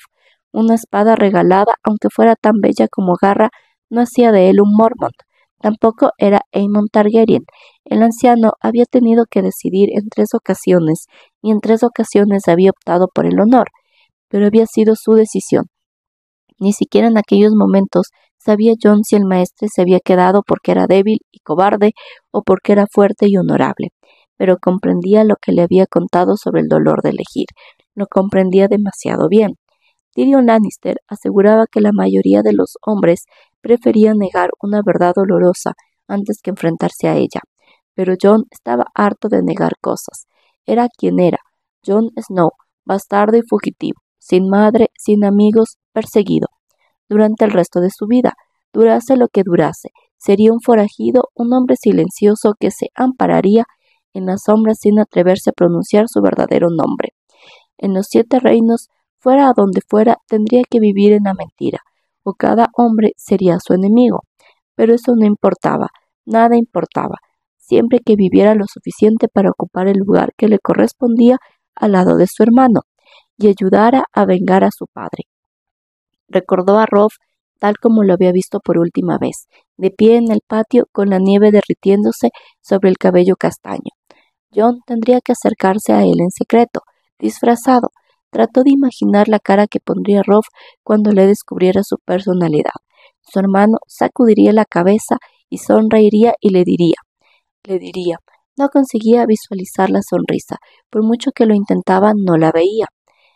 Una espada regalada, aunque fuera tan bella como Garra, no hacía de él un Mormont. Tampoco era Aemon Targaryen. El anciano había tenido que decidir en 3 ocasiones, y en 3 ocasiones había optado por el honor, pero había sido su decisión. Ni siquiera en aquellos momentos sabía John si el maestre se había quedado porque era débil y cobarde o porque era fuerte y honorable, pero comprendía lo que le había contado sobre el dolor de elegir. Lo comprendía demasiado bien. Tyrion Lannister aseguraba que la mayoría de los hombres preferían negar una verdad dolorosa antes que enfrentarse a ella. Pero Jon estaba harto de negar cosas. Era quien era, Jon Snow, bastardo y fugitivo, sin madre, sin amigos, perseguido. Durante el resto de su vida, durase lo que durase, sería un forajido, un hombre silencioso que se ampararía en las sombras sin atreverse a pronunciar su verdadero nombre. En los 7 reinos, fuera a donde fuera, tendría que vivir en la mentira, o cada hombre sería su enemigo. Pero eso no importaba, nada importaba, siempre que viviera lo suficiente para ocupar el lugar que le correspondía al lado de su hermano, y ayudara a vengar a su padre. Recordó a Robb tal como lo había visto por última vez, de pie en el patio con la nieve derritiéndose sobre el cabello castaño. Jon tendría que acercarse a él en secreto, disfrazado. Trató de imaginar la cara que pondría Robb cuando le descubriera su personalidad. Su hermano sacudiría la cabeza y sonreiría y le diría. No conseguía visualizar la sonrisa, por mucho que lo intentaba no la veía.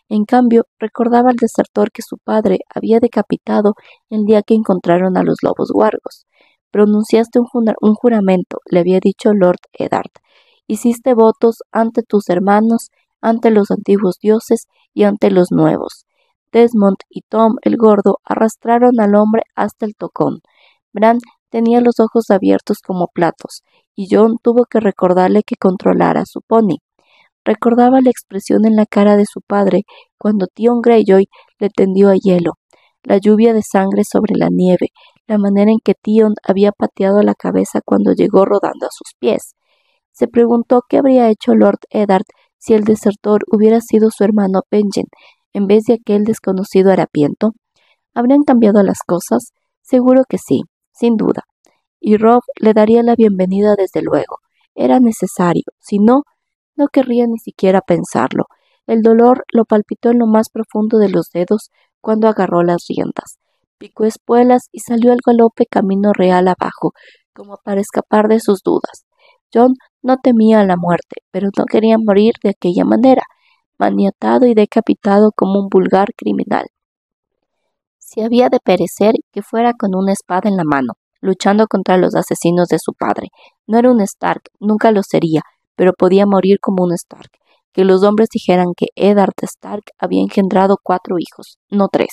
En cambio, recordaba al desertor que su padre había decapitado el día que encontraron a los lobos huargos. Pronunciaste un juramento, le había dicho Lord Eddard. Hiciste votos ante tus hermanos, ante los antiguos dioses y ante los nuevos. Desmond y Tom el Gordo arrastraron al hombre hasta el tocón. Bran tenía los ojos abiertos como platos, y Jon tuvo que recordarle que controlara su pony. Recordaba la expresión en la cara de su padre cuando Theon Greyjoy le tendió a hielo, la lluvia de sangre sobre la nieve, la manera en que Theon había pateado la cabeza cuando llegó rodando a sus pies. Se preguntó qué habría hecho Lord Eddard si el desertor hubiera sido su hermano Benjen, en vez de aquel desconocido harapiento. ¿Habrían cambiado las cosas? Seguro que sí, sin duda. Y Robb le daría la bienvenida desde luego. Era necesario, si no, no querría ni siquiera pensarlo. El dolor lo palpitó en lo más profundo de los dedos cuando agarró las riendas. Picó espuelas y salió al galope camino real abajo, como para escapar de sus dudas. Jon no temía la muerte, pero no quería morir de aquella manera, maniatado y decapitado como un vulgar criminal. Si había de perecer, que fuera con una espada en la mano, luchando contra los asesinos de su padre. No era un Stark, nunca lo sería, pero podía morir como un Stark. Que los hombres dijeran que Eddard Stark había engendrado 4 hijos, no 3.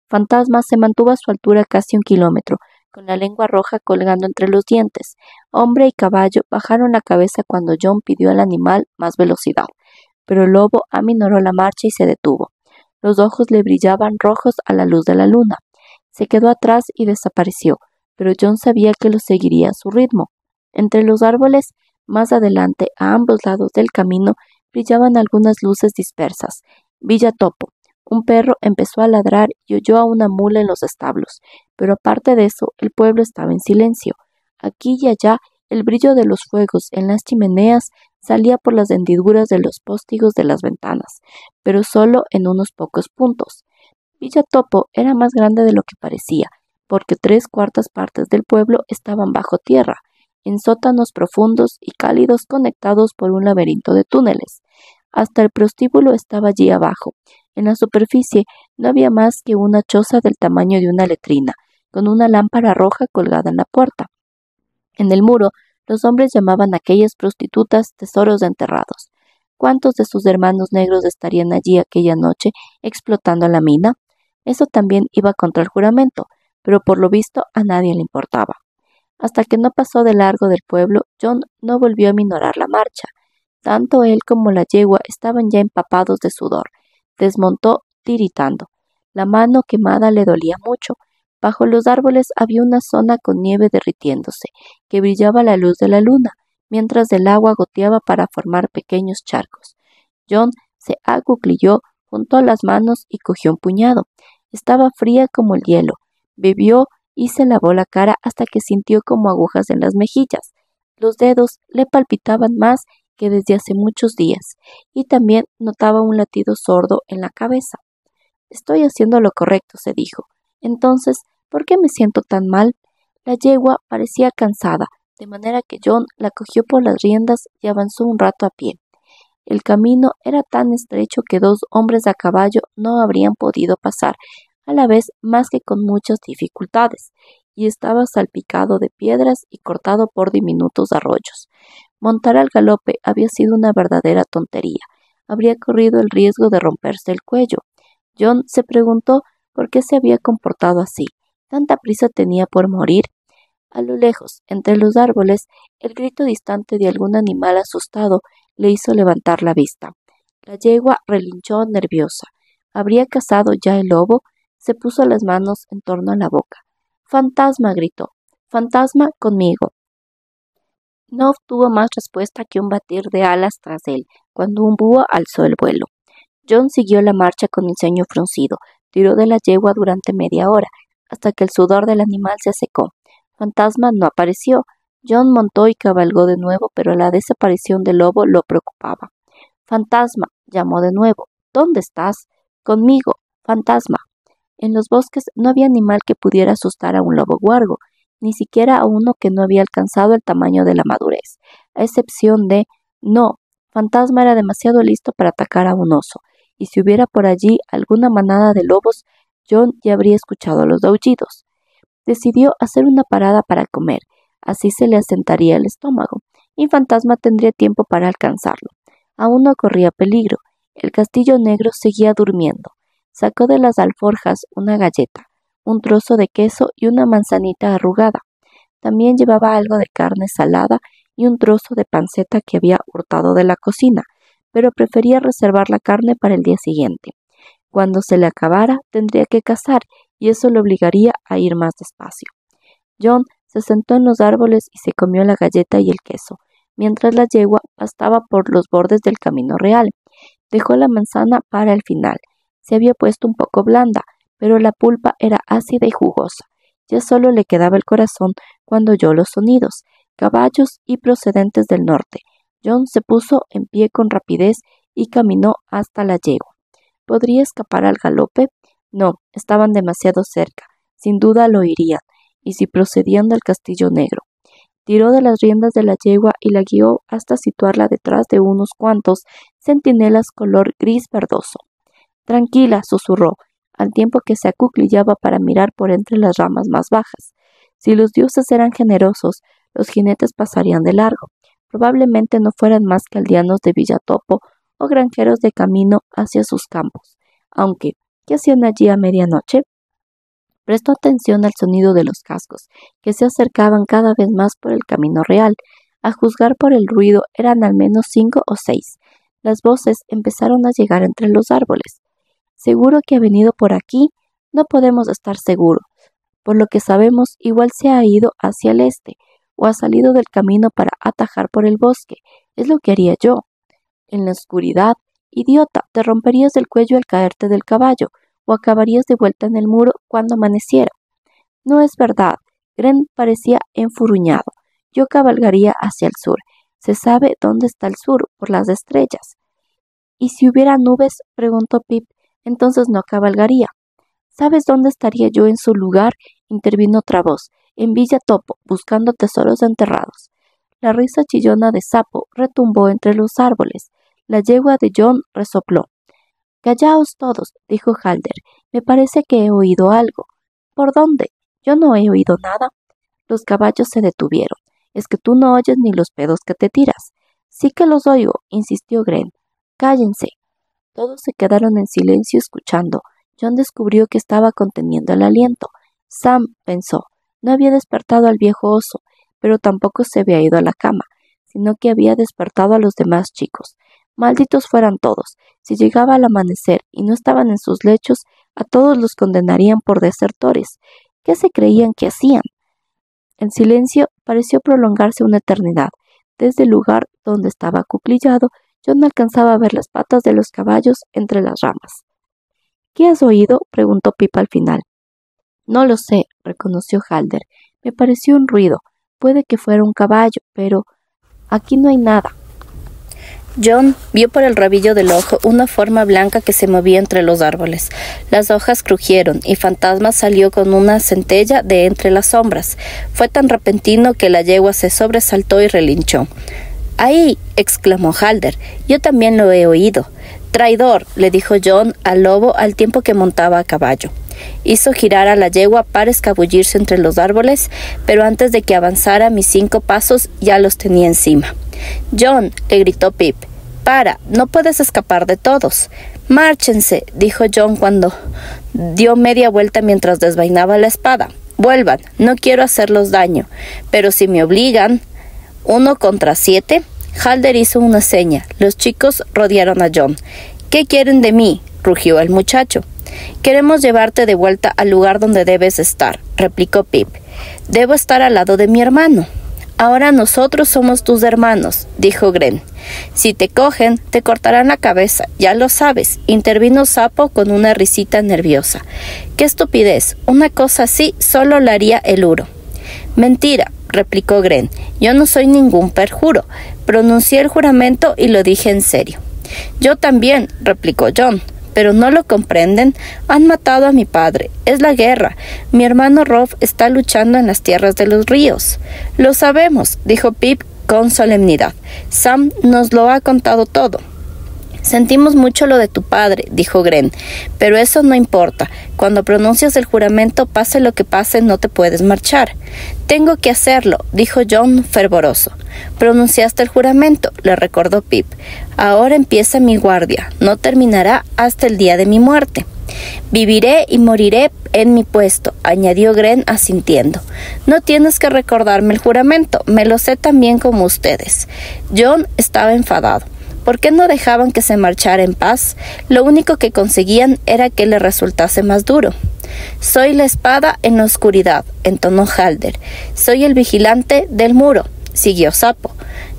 Fantasma se mantuvo a su altura casi 1 kilómetro, con la lengua roja colgando entre los dientes. Hombre y caballo bajaron la cabeza cuando Jon pidió al animal más velocidad, pero el lobo aminoró la marcha y se detuvo. Los ojos le brillaban rojos a la luz de la luna. Se quedó atrás y desapareció, pero Jon sabía que lo seguiría a su ritmo. Entre los árboles, más adelante, a ambos lados del camino, brillaban algunas luces dispersas. Villa Topo. Un perro empezó a ladrar y oyó a una mula en los establos, pero aparte de eso, el pueblo estaba en silencio. Aquí y allá, el brillo de los fuegos en las chimeneas salía por las hendiduras de los póstigos de las ventanas, pero solo en unos pocos puntos. Villa Topo era más grande de lo que parecía, porque 3/4 partes del pueblo estaban bajo tierra, en sótanos profundos y cálidos conectados por un laberinto de túneles. Hasta el prostíbulo estaba allí abajo. En la superficie no había más que una choza del tamaño de una letrina, con una lámpara roja colgada en la puerta. En el muro, los hombres llamaban a aquellas prostitutas tesoros enterrados. ¿Cuántos de sus hermanos negros estarían allí aquella noche explotando la mina? Eso también iba contra el juramento, pero por lo visto a nadie le importaba. Hasta que no pasó de largo del pueblo, Jon no volvió a minorar la marcha. Tanto él como la yegua estaban ya empapados de sudor. Desmontó tiritando. La mano quemada le dolía mucho. Bajo los árboles había una zona con nieve derritiéndose, que brillaba a la luz de la luna, mientras el agua goteaba para formar pequeños charcos. Jon se acuclilló, juntó las manos y cogió un puñado. Estaba fría como el hielo. Bebió y se lavó la cara hasta que sintió como agujas en las mejillas. Los dedos le palpitaban más que desde hace muchos días, y también notaba un latido sordo en la cabeza. Estoy haciendo lo correcto, se dijo. Entonces, ¿por qué me siento tan mal? La yegua parecía cansada, de manera que Jon la cogió por las riendas y avanzó un rato a pie. El camino era tan estrecho que 2 hombres a caballo no habrían podido pasar a la vez más que con muchas dificultades, y estaba salpicado de piedras y cortado por diminutos arroyos. Montar al galope había sido una verdadera tontería. Habría corrido el riesgo de romperse el cuello. John se preguntó por qué se había comportado así. ¿Tanta prisa tenía por morir? A lo lejos, entre los árboles, el grito distante de algún animal asustado le hizo levantar la vista. La yegua relinchó nerviosa. ¿Habría cazado ya el lobo? Se puso las manos en torno a la boca. ¡Fantasma! Gritó. ¡Fantasma conmigo! No obtuvo más respuesta que un batir de alas tras él, cuando un búho alzó el vuelo. John siguió la marcha con el ceño fruncido. Tiró de la yegua durante media hora, hasta que el sudor del animal se secó. Fantasma no apareció. John montó y cabalgó de nuevo, pero la desaparición del lobo lo preocupaba. Fantasma, llamó de nuevo. ¿Dónde estás? Conmigo, fantasma. En los bosques no había animal que pudiera asustar a un lobo huargo, ni siquiera a uno que no había alcanzado el tamaño de la madurez, a excepción de... No, Fantasma era demasiado listo para atacar a un oso, y si hubiera por allí alguna manada de lobos, John ya habría escuchado los aullidos. Decidió hacer una parada para comer, así se le asentaría el estómago, y Fantasma tendría tiempo para alcanzarlo. Aún no corría peligro. El castillo negro seguía durmiendo. Sacó de las alforjas una galleta, un trozo de queso y una manzanita arrugada. También llevaba algo de carne salada y un trozo de panceta que había hurtado de la cocina, pero prefería reservar la carne para el día siguiente. Cuando se le acabara, tendría que cazar, y eso le obligaría a ir más despacio. John se sentó en los árboles y se comió la galleta y el queso, mientras la yegua pastaba por los bordes del camino real. Dejó la manzana para el final. Se había puesto un poco blanda, pero la pulpa era ácida y jugosa. Ya solo le quedaba el corazón cuando oyó los sonidos, caballos y procedentes del norte. John se puso en pie con rapidez y caminó hasta la yegua. ¿Podría escapar al galope? No, estaban demasiado cerca. Sin duda lo oirían, y si procedían del castillo negro. Tiró de las riendas de la yegua y la guió hasta situarla detrás de unos cuantos centinelas color gris verdoso. Tranquila, susurró, al tiempo que se acuclillaba para mirar por entre las ramas más bajas. Si los dioses eran generosos, los jinetes pasarían de largo. Probablemente no fueran más que aldeanos de Villatopo o granjeros de camino hacia sus campos. Aunque, ¿qué hacían allí a medianoche? Prestó atención al sonido de los cascos, que se acercaban cada vez más por el camino real. A juzgar por el ruido, eran al menos 5 o 6. Las voces empezaron a llegar entre los árboles. ¿Seguro que ha venido por aquí? No podemos estar seguros. Por lo que sabemos, igual se ha ido hacia el este, o ha salido del camino para atajar por el bosque. Es lo que haría yo. En la oscuridad, idiota, te romperías el cuello al caerte del caballo, o acabarías de vuelta en el muro cuando amaneciera. No es verdad. Gren parecía enfurruñado. Yo cabalgaría hacia el sur. Se sabe dónde está el sur, por las estrellas. ¿Y si hubiera nubes? Preguntó Pip. Entonces no cabalgaría. ¿Sabes dónde estaría yo en su lugar? Intervino otra voz. En Villatopo, buscando tesoros enterrados. La risa chillona de Sapo retumbó entre los árboles. La yegua de John resopló. Callaos todos, dijo Halder. Me parece que he oído algo. ¿Por dónde? Yo no he oído nada. Los caballos se detuvieron. Es que tú no oyes ni los pedos que te tiras. Sí que los oigo, insistió Gren. Cállense. Todos se quedaron en silencio escuchando. John descubrió que estaba conteniendo el aliento. Sam, pensó, no había despertado al viejo oso, pero tampoco se había ido a la cama, sino que había despertado a los demás chicos. Malditos fueran todos. Si llegaba al amanecer y no estaban en sus lechos, a todos los condenarían por desertores. ¿Qué se creían que hacían? El silencio pareció prolongarse una eternidad. Desde el lugar donde estaba acuclillado, John alcanzaba a ver las patas de los caballos entre las ramas. ¿Qué has oído? Preguntó Pip al final. No lo sé, reconoció Halder. Me pareció un ruido. Puede que fuera un caballo, pero aquí no hay nada. John vio por el rabillo del ojo una forma blanca que se movía entre los árboles. Las hojas crujieron y Fantasma salió con una centella de entre las sombras. Fue tan repentino que la yegua se sobresaltó y relinchó. —¡Ahí! —exclamó Halder—, yo también lo he oído. —Traidor —le dijo John al lobo al tiempo que montaba a caballo. Hizo girar a la yegua para escabullirse entre los árboles, pero antes de que avanzara mis 5 pasos ya los tenía encima. —John —le gritó Pip—, para, no puedes escapar de todos. —Márchense —dijo John cuando dio media vuelta mientras desvainaba la espada—. Vuelvan, no quiero hacerlos daño, pero si me obligan... —¿1 contra 7? Halder hizo una seña. Los chicos rodearon a John. —¿Qué quieren de mí? —rugió el muchacho. —Queremos llevarte de vuelta al lugar donde debes estar —replicó Pip—. Debo estar al lado de mi hermano. —Ahora nosotros somos tus hermanos —dijo Gren—. Si te cogen, te cortarán la cabeza, ya lo sabes —intervino Sapo con una risita nerviosa—. ¡Qué estupidez! Una cosa así solo la haría el Uro. —Mentira —replicó Gren—, yo no soy ningún perjuro. Pronuncié el juramento y lo dije en serio. —Yo también —replicó John—, pero no lo comprenden. Han matado a mi padre. Es la guerra. Mi hermano Rob está luchando en las tierras de los ríos. —Lo sabemos —dijo Pip con solemnidad—. Sam nos lo ha contado todo. —Sentimos mucho lo de tu padre —dijo Gren—, pero eso no importa. Cuando pronuncias el juramento, pase lo que pase, no te puedes marchar. —Tengo que hacerlo —dijo John fervoroso. —Pronunciaste el juramento —le recordó Pip—. Ahora empieza mi guardia. No terminará hasta el día de mi muerte. —Viviré y moriré en mi puesto —añadió Gren asintiendo—. No tienes que recordarme el juramento. Me lo sé tan bien como ustedes. John estaba enfadado. ¿Por qué no dejaban que se marchara en paz? Lo único que conseguían era que le resultase más duro. —Soy la espada en la oscuridad —entonó Halder—. Soy el vigilante del muro —siguió Sapo.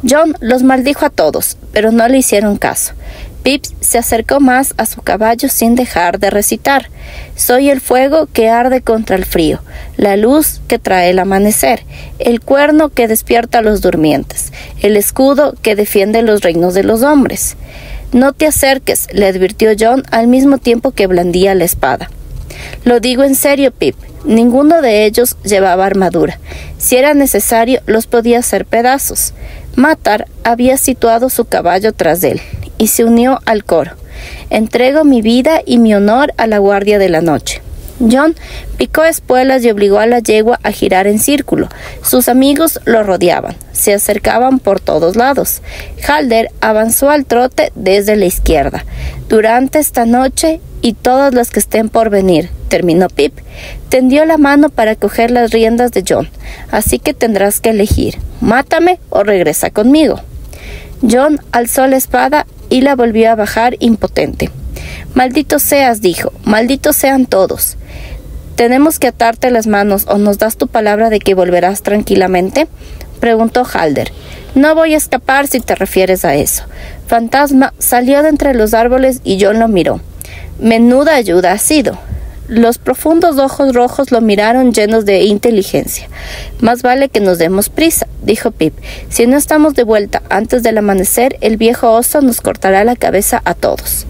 John los maldijo a todos, pero no le hicieron caso. Pip se acercó más a su caballo sin dejar de recitar: soy el fuego que arde contra el frío, la luz que trae el amanecer, el cuerno que despierta a los durmientes, el escudo que defiende los reinos de los hombres. No te acerques, le advirtió John al mismo tiempo que blandía la espada. Lo digo en serio, Pip. Ninguno de ellos llevaba armadura. Si era necesario, los podía hacer pedazos. Matar había situado su caballo tras él y se unió al coro. Entrego mi vida y mi honor a la guardia de la noche. John picó espuelas y obligó a la yegua a girar en círculo. Sus amigos lo rodeaban, se acercaban por todos lados. Halder avanzó al trote desde la izquierda. Durante esta noche y todas las que estén por venir, terminó Pip. Tendió la mano para coger las riendas de John. Así que tendrás que elegir: mátame o regresa conmigo. John alzó la espada y la volvió a bajar impotente. Maldito seas, dijo, malditos sean todos. ¿Tenemos que atarte las manos o nos das tu palabra de que volverás tranquilamente?, preguntó Halder. No voy a escapar si te refieres a eso. Fantasma salió de entre los árboles y John lo miró. Menuda ayuda ha sido. Los profundos ojos rojos lo miraron llenos de inteligencia. Más vale que nos demos prisa, dijo Pip. Si no estamos de vuelta antes del amanecer, el viejo oso nos cortará la cabeza a todos.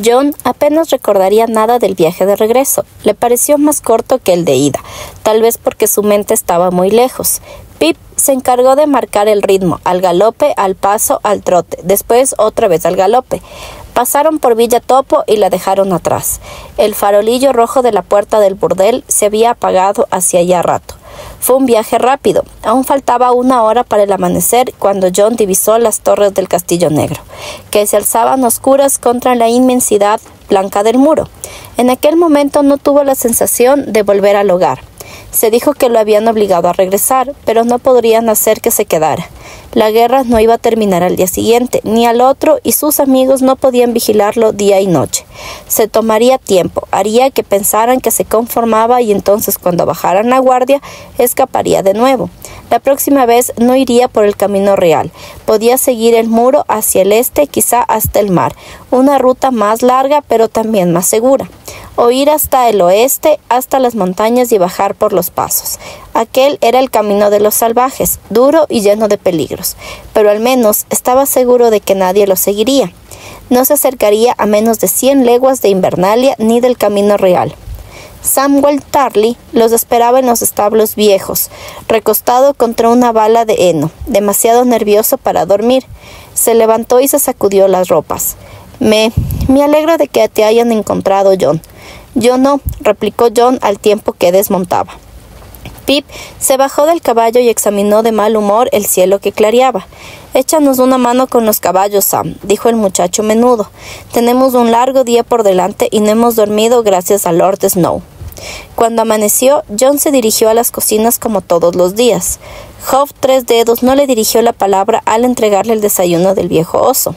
John apenas recordaría nada del viaje de regreso. Le pareció más corto que el de ida, tal vez porque su mente estaba muy lejos. Pip se encargó de marcar el ritmo, al galope, al paso, al trote, después otra vez al galope. Pasaron por Villa Topo y la dejaron atrás. El farolillo rojo de la puerta del burdel se había apagado hacía ya rato. Fue un viaje rápido. Aún faltaba 1 hora para el amanecer cuando John divisó las torres del Castillo Negro, que se alzaban oscuras contra la inmensidad blanca del muro. En aquel momento no tuvo la sensación de volver al hogar. Se dijo que lo habían obligado a regresar, pero no podrían hacer que se quedara. La guerra no iba a terminar al día siguiente, ni al otro, y sus amigos no podían vigilarlo día y noche. Se tomaría tiempo, haría que pensaran que se conformaba y entonces cuando bajaran la guardia, escaparía de nuevo. La próxima vez no iría por el camino real. Podía seguir el muro hacia el este, quizá hasta el mar. Una ruta más larga, pero también más segura. O ir hasta el oeste, hasta las montañas y bajar por los pasos. Aquel era el camino de los salvajes, duro y lleno de peligros, pero al menos estaba seguro de que nadie lo seguiría. No se acercaría a menos de 100 leguas de Invernalia ni del camino real. Samuel Tarly los esperaba en los establos viejos, recostado contra una bala de heno, demasiado nervioso para dormir. Se levantó y se sacudió las ropas. Me alegro de que te hayan encontrado, John. Yo no, replicó John al tiempo que desmontaba. Pip se bajó del caballo y examinó de mal humor el cielo que clareaba. «Échanos una mano con los caballos, Sam», dijo el muchacho menudo. «Tenemos un largo día por delante y no hemos dormido gracias a Lord Snow». Cuando amaneció, John se dirigió a las cocinas como todos los días. Job Tres Dedos no le dirigió la palabra al entregarle el desayuno del viejo oso.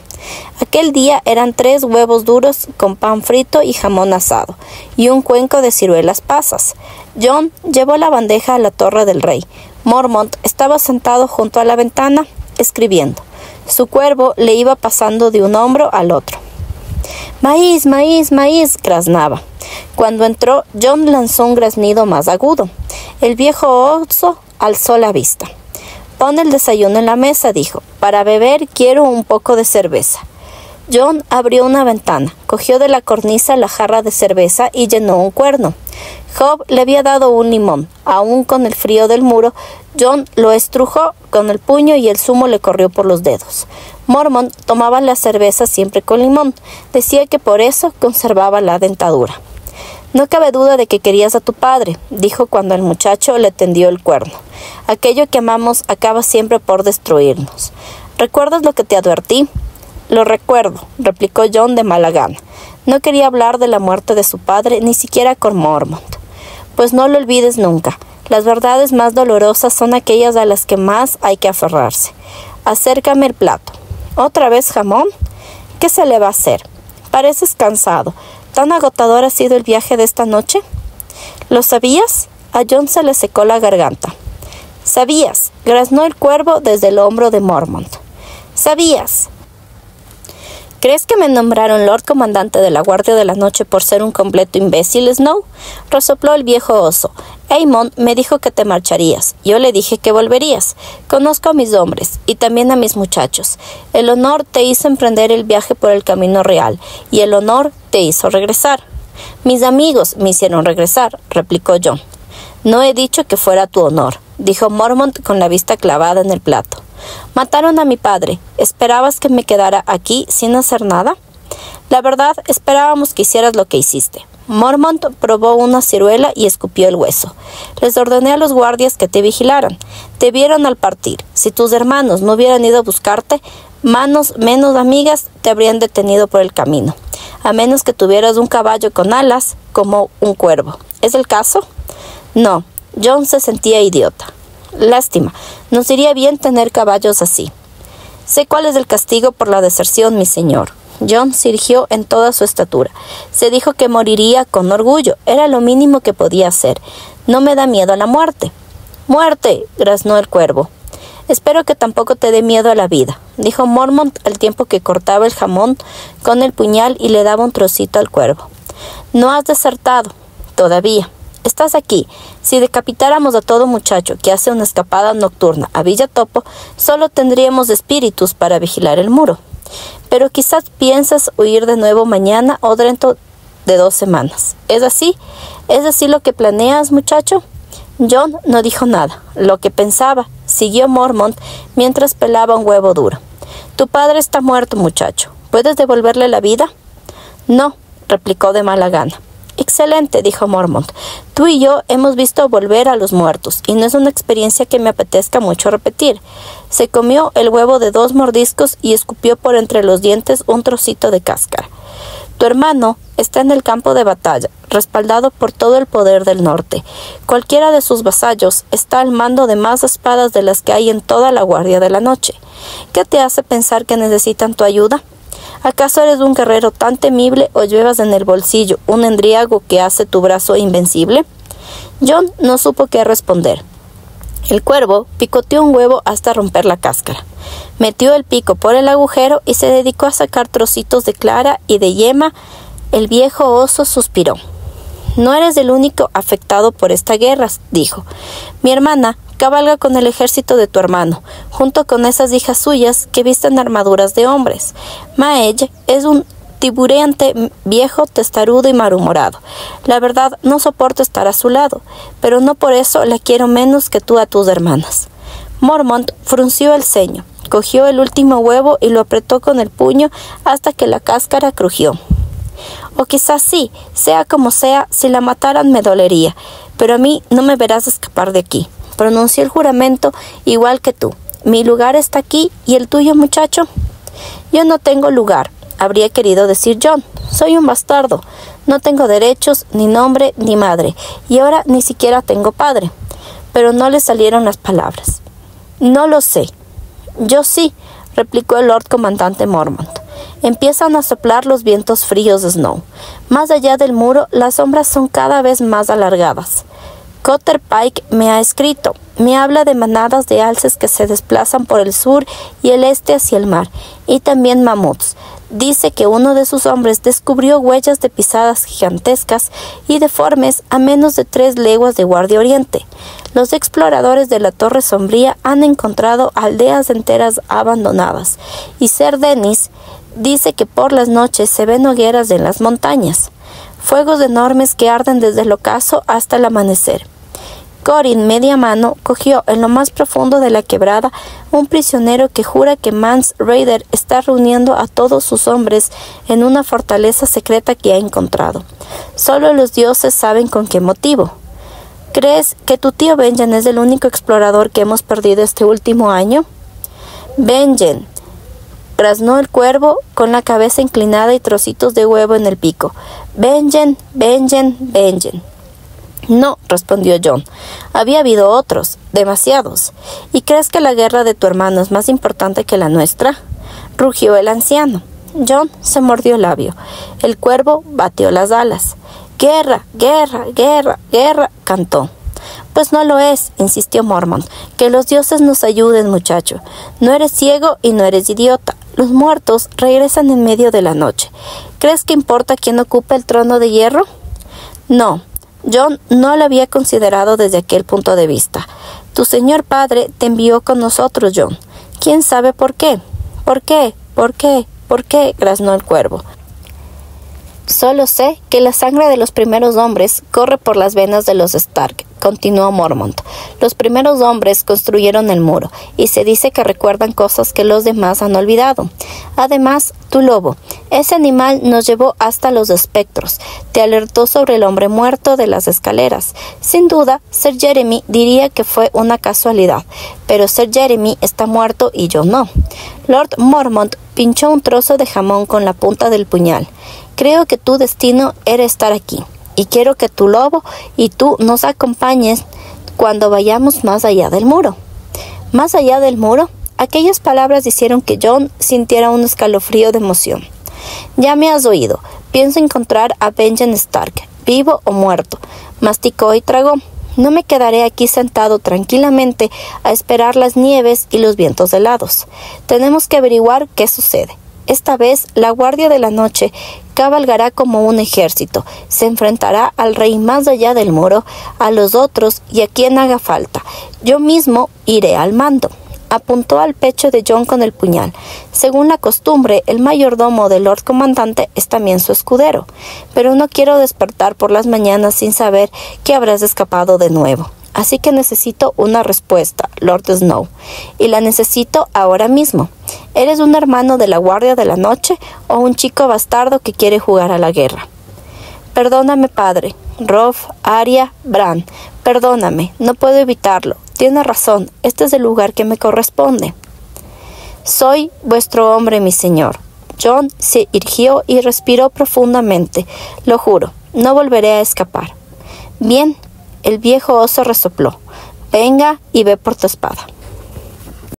Aquel día eran 3 huevos duros con pan frito y jamón asado, y un cuenco de ciruelas pasas. John llevó la bandeja a la torre del rey. Mormont estaba sentado junto a la ventana, escribiendo. Su cuervo le iba pasando de un hombro al otro. «Maíz, maíz, maíz», graznaba. Cuando entró, John lanzó un graznido más agudo. El viejo oso alzó la vista. «Pon el desayuno en la mesa», dijo. «Para beber quiero un poco de cerveza». John abrió una ventana, cogió de la cornisa la jarra de cerveza y llenó un cuerno. Job le había dado un limón. Aún con el frío del muro, John lo estrujó con el puño y el zumo le corrió por los dedos. Mormont tomaba la cerveza siempre con limón. Decía que por eso conservaba la dentadura. «No cabe duda de que querías a tu padre», dijo cuando el muchacho le tendió el cuerno. «Aquello que amamos acaba siempre por destruirnos. ¿Recuerdas lo que te advertí?» «Lo recuerdo», replicó John de mala gana. No quería hablar de la muerte de su padre, ni siquiera con Mormont. «Pues no lo olvides nunca. Las verdades más dolorosas son aquellas a las que más hay que aferrarse. Acércame el plato». «¿Otra vez jamón? ¿Qué se le va a hacer? Pareces cansado. ¿Tan agotador ha sido el viaje de esta noche?» «¿Lo sabías?» A John se le secó la garganta. «¿Sabías?», graznó el cuervo desde el hombro de Mormont. «¿Sabías?» «¿Crees que me nombraron Lord Comandante de la Guardia de la Noche por ser un completo imbécil, Snow?», resopló el viejo oso. «Aemon me dijo que te marcharías. Yo le dije que volverías. Conozco a mis hombres y también a mis muchachos. El honor te hizo emprender el viaje por el camino real y el honor te hizo regresar». «Mis amigos me hicieron regresar», replicó John. «No he dicho que fuera tu honor», dijo Mormont con la vista clavada en el plato. «Mataron a mi padre. ¿Esperabas que me quedara aquí sin hacer nada?» «La verdad, esperábamos que hicieras lo que hiciste». Mormont probó una ciruela y escupió el hueso. «Les ordené a los guardias que te vigilaran. Te vieron al partir. Si tus hermanos no hubieran ido a buscarte, manos menos amigas te habrían detenido por el camino. A menos que tuvieras un caballo con alas, como un cuervo. ¿Es el caso?» «No». John se sentía idiota. «Lástima. Nos iría bien tener caballos así». «Sé cuál es el castigo por la deserción, mi señor». John se irguió en toda su estatura. Se dijo que moriría con orgullo. Era lo mínimo que podía hacer. «No me da miedo a la muerte». «¡Muerte!», graznó el cuervo. «Espero que tampoco te dé miedo a la vida», dijo Mormont al tiempo que cortaba el jamón con el puñal y le daba un trocito al cuervo. «No has desertado. Todavía. Estás aquí. Si decapitáramos a todo muchacho que hace una escapada nocturna a Villa Topo, solo tendríamos espíritus para vigilar el muro. Pero quizás piensas huir de nuevo mañana o dentro de 2 semanas. ¿Es así? ¿Es así lo que planeas, muchacho?» John no dijo nada. «Lo que pensaba», siguió Mormont mientras pelaba un huevo duro. «Tu padre está muerto, muchacho. ¿Puedes devolverle la vida?» «No», replicó de mala gana. «Excelente», dijo Mormont. «Tú y yo hemos visto volver a los muertos, y no es una experiencia que me apetezca mucho repetir». Se comió el huevo de 2 mordiscos y escupió por entre los dientes un trocito de cáscara. «Tu hermano está en el campo de batalla, respaldado por todo el poder del norte. Cualquiera de sus vasallos está al mando de más espadas de las que hay en toda la Guardia de la Noche. ¿Qué te hace pensar que necesitan tu ayuda? ¿Acaso eres un guerrero tan temible o llevas en el bolsillo un endriago que hace tu brazo invencible?» John no supo qué responder. El cuervo picoteó un huevo hasta romper la cáscara. Metió el pico por el agujero y se dedicó a sacar trocitos de clara y de yema. El viejo oso suspiró. «No eres el único afectado por esta guerra», dijo. «Mi hermana cabalga con el ejército de tu hermano, junto con esas hijas suyas que visten armaduras de hombres. Maege es un titubeante viejo, testarudo y malhumorado. La verdad, no soporto estar a su lado, pero no por eso la quiero menos que tú a tus hermanas». Mormont frunció el ceño, cogió el último huevo y lo apretó con el puño hasta que la cáscara crujió. «O quizás sí, sea como sea, si la mataran me dolería, pero a mí no me verás escapar de aquí. Pronuncié el juramento igual que tú. Mi lugar está aquí, ¿y el tuyo, muchacho?». «Yo no tengo lugar», habría querido decir John. «Soy un bastardo. No tengo derechos, ni nombre, ni madre, y ahora ni siquiera tengo padre». Pero no le salieron las palabras. «No lo sé». «Yo sí», replicó el Lord Comandante Mormont. «Empiezan a soplar los vientos fríos de Snow. Más allá del muro, las sombras son cada vez más alargadas. Cotter Pike me ha escrito. Me habla de manadas de alces que se desplazan por el sur y el este hacia el mar, y también mamuts. Dice que uno de sus hombres descubrió huellas de pisadas gigantescas y deformes a menos de 3 leguas de Guardia Oriente. Los exploradores de la Torre Sombría han encontrado aldeas enteras abandonadas, y Sir Dennis dice que por las noches se ven hogueras en las montañas, fuegos enormes que arden desde el ocaso hasta el amanecer. Corin, media mano, cogió en lo más profundo de la quebrada un prisionero que jura que Mance Rayder está reuniendo a todos sus hombres en una fortaleza secreta que ha encontrado. Solo los dioses saben con qué motivo. ¿Crees que tu tío Benjen es el único explorador que hemos perdido este último año?» «Benjen», graznó el cuervo con la cabeza inclinada y trocitos de huevo en el pico. «Benjen, Benjen, Benjen». «No», respondió John. «Había habido otros, demasiados. ¿Y crees que la guerra de tu hermano es más importante que la nuestra?», rugió el anciano. John se mordió el labio. El cuervo batió las alas. «Guerra, guerra, guerra, guerra», cantó. «Pues no lo es», insistió Mormont. «Que los dioses nos ayuden, muchacho. No eres ciego y no eres idiota. Los muertos regresan en medio de la noche. ¿Crees que importa quién ocupe el trono de hierro?». No, John no lo había considerado desde aquel punto de vista. «Tu señor padre te envió con nosotros, John. ¿Quién sabe por qué?». «¿Por qué? ¿Por qué? ¿Por qué?», graznó el cuervo. «Solo sé que la sangre de los primeros hombres corre por las venas de los Stark», continuó Mormont. «Los primeros hombres construyeron el muro, y se dice que recuerdan cosas que los demás han olvidado. Además, tu lobo, ese animal nos llevó hasta los espectros, te alertó sobre el hombre muerto de las escaleras. Sin duda, Sir Jeremy diría que fue una casualidad, pero Sir Jeremy está muerto y yo no». Lord Mormont pinchó un trozo de jamón con la punta del puñal. «Creo que tu destino era estar aquí, y quiero que tu lobo y tú nos acompañes cuando vayamos más allá del muro». «¿Más allá del muro?». Aquellas palabras hicieron que John sintiera un escalofrío de emoción. «Ya me has oído. Pienso encontrar a Benjen Stark, vivo o muerto», masticó y tragó. «No me quedaré aquí sentado tranquilamente a esperar las nieves y los vientos helados. Tenemos que averiguar qué sucede. Esta vez la Guardia de la Noche cabalgará como un ejército, se enfrentará al rey más allá del muro, a los otros y a quien haga falta. Yo mismo iré al mando». Apuntó al pecho de John con el puñal. «Según la costumbre, el mayordomo del Lord Comandante es también su escudero. Pero no quiero despertar por las mañanas sin saber que habrás escapado de nuevo. Así que necesito una respuesta, Lord Snow. Y la necesito ahora mismo. ¿Eres un hermano de la Guardia de la Noche o un chico bastardo que quiere jugar a la guerra?». «Perdóname, padre. Rolf, Arya, Bran. Perdóname, no puedo evitarlo. Tiene razón, este es el lugar que me corresponde». «Soy vuestro hombre, mi señor». John se irguió y respiró profundamente. «Lo juro, no volveré a escapar». «Bien», el viejo oso resopló. «Venga y ve por tu espada».